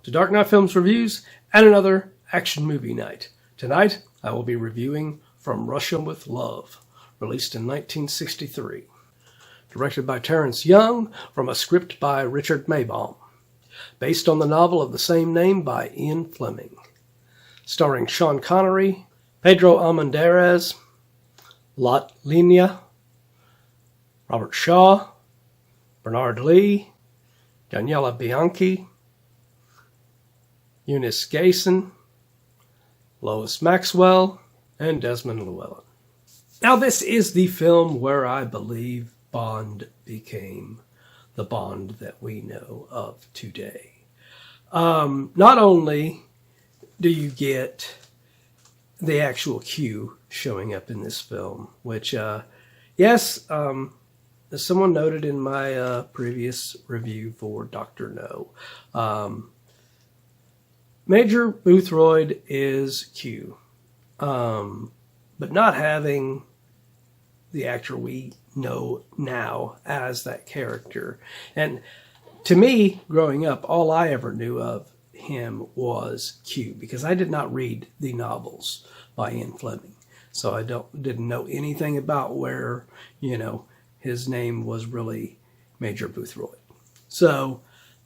to Dark Knight Films Reviews and another action movie night. Tonight, I will be reviewing From Russia with Love, released in 1963. Directed by Terence from a script by Richard Maybaum. Based on the novel of the same name by Ian Fleming. Starring Sean Connery, Pedro Armendariz, Lotte, Lenya, Robert Shaw, Bernard Lee, Daniela Bianchi, Eunice Gayson, Lois Maxwell, and Desmond Llewelyn. Now this is the film where I believe Bond became the Bond that we know of today. Not only do you get the actual Q showing up in this film, which, yes, as someone noted in my previous review for Dr. No, Major Boothroyd is Q, but not having the actor we know now as that character. And to me, growing up, all I ever knew of him was Q, because I did not read the novels by Ian Fleming. So I didn't know anything about where, his name was really Major Boothroyd. So,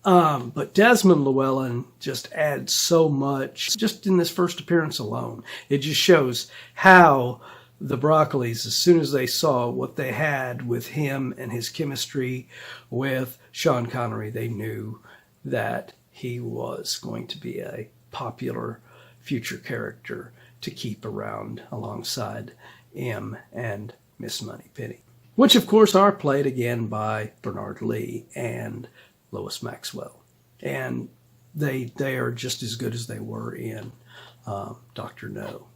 but Desmond Llewelyn just adds so much, just in this first appearance alone. It just shows how the Broccolis, as soon as they saw what they had with him and his chemistry with Sean Connery, they knew that he was going to be a popular future character to keep around alongside M and Miss Moneypenny, which of course are played again by Bernard Lee and Lois Maxwell. And they are just as good as they were in Dr. No.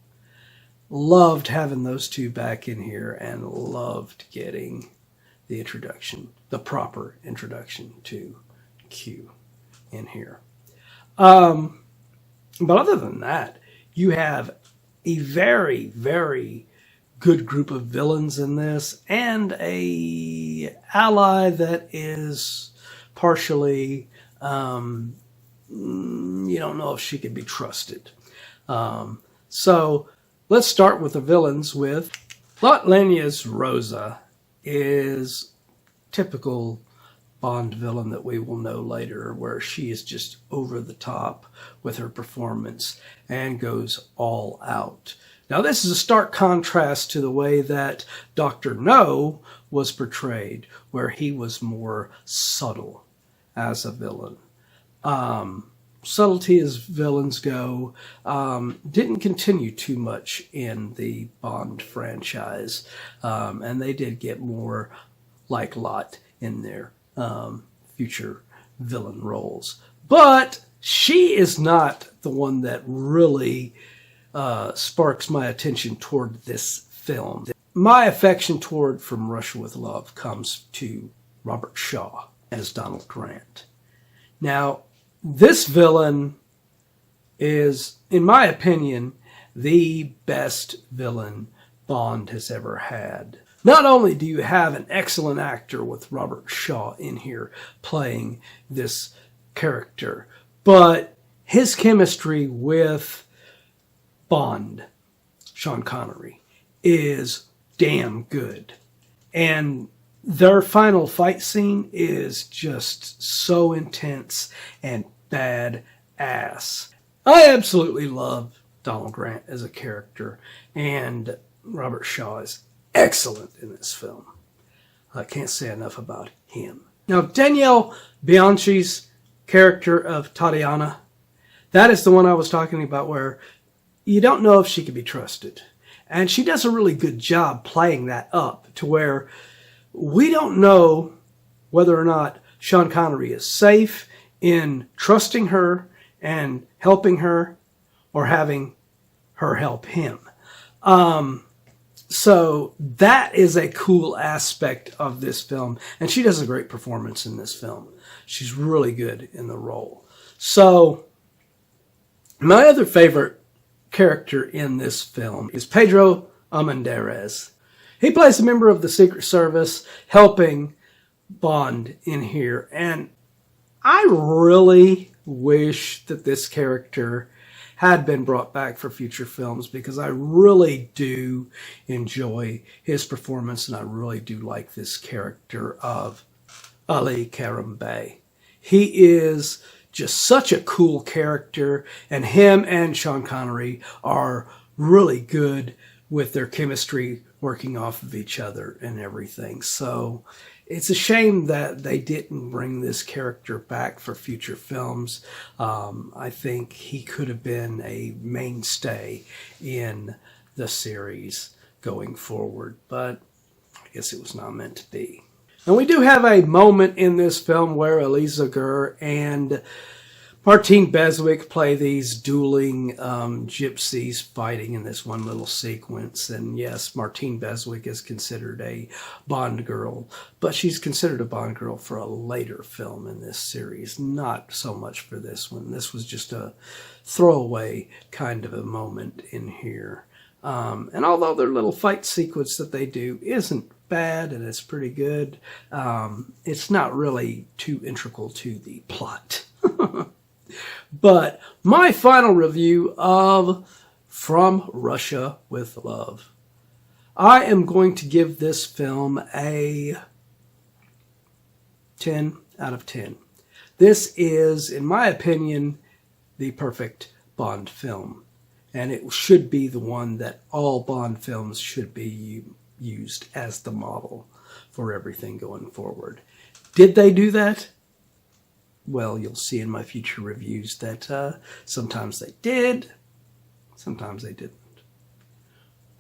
Loved having those two back in here and loved getting the introduction, the proper introduction to Q in here. But other than that, you have a very, very good group of villains in this and a ally that is partially, you don't know if she could be trusted. So let's start with the villains with Lotte. Lenya's Rosa is typical Bond villain that we will know later, where she is just over the top with her performance and goes all out. Now this is a stark contrast to the way that Dr. No was portrayed, where he was more subtle as a villain. Subtlety as villains go didn't continue too much in the Bond franchise, and they did get more like Lotte in their future villain roles. But she is not the one that really sparks my attention toward this film. My affection toward From Russia with Love comes to Robert Shaw as Donald Grant. Now, this villain is, in my opinion, the best villain Bond has ever had. Not only do you have an excellent actor with Robert Shaw in here playing this character, but his chemistry with Bond, Sean Connery, is damn good. And their final fight scene is just so intense and badass. I absolutely love Donald Grant as a character, and Robert Shaw is excellent in this film. I can't say enough about him. Now, Daniela Bianchi's character of Tatiana, that is the one I was talking about, where you don't know if she can be trusted. And she does a really good job playing that up to where we don't know whether or not Sean Connery is safe in trusting her and helping her, or having her help him. So that is a cool aspect of this film. And she does a great performance in this film. She's really good in the role. So my other favorite character in this film is Pedro Armendariz. He plays a member of the Secret Service helping Bond in here. And I really wish that this character had been brought back for future films, because I really do enjoy his performance, and I really do like this character of Ali Karim Bey. He is just such a cool character, and him and Sean Connery are really good with their chemistry, working off of each other and everything. So it's a shame that they didn't bring this character back for future films. I think he could have been a mainstay in the series going forward, but I guess it was not meant to be. And we do have a moment in this film where Eliza Gur and Martine Beswick play these dueling gypsies fighting in this one little sequence. And yes, Martine Beswick is considered a Bond girl, but she's considered a Bond girl for a later film in this series, not so much for this one. This was just a throwaway kind of a moment in here. And although their little fight sequence that they do isn't bad and it's pretty good, it's not really too integral to the plot. But my final review of From Russia with Love, I am going to give this film a 10 out of 10. This is, in my opinion, the perfect Bond film. And it should be the one that all Bond films should be used as the model for everything going forward. Did they do that? Well, you'll see in my future reviews that sometimes they did, sometimes they didn't.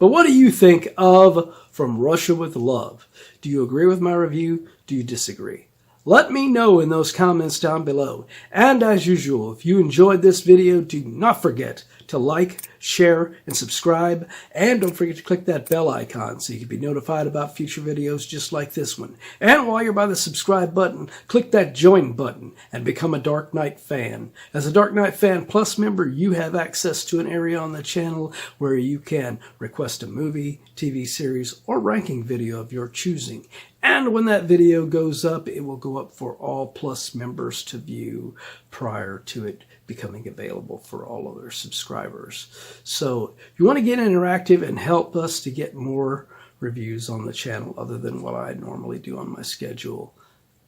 But what do you think of From Russia with Love? Do you agree with my review? Do you disagree? Let me know in those comments down below. And as usual, if you enjoyed this video, do not forget to like, share, and subscribe. And don't forget to click that bell icon so you can be notified about future videos just like this one. And while you're by the subscribe button, click that join button and become a Dark Knight fan. As a Dark Knight Fan Plus member, you have access to an area on the channel where you can request a movie, TV series, or ranking video of your choosing. And when that video goes up, it will go up for all Plus members to view prior to it becoming available for all other subscribers. So if you want to get interactive and help us to get more reviews on the channel other than what I normally do on my schedule,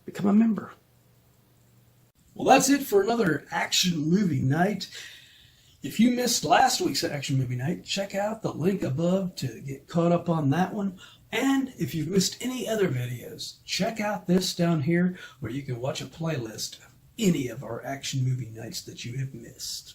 become a member. Well, that's it for another action movie night. If you missed last week's action movie night, check out the link above to get caught up on that one. And if you've missed any other videos, check out this down here where you can watch a playlist of any of our action movie nights that you have missed.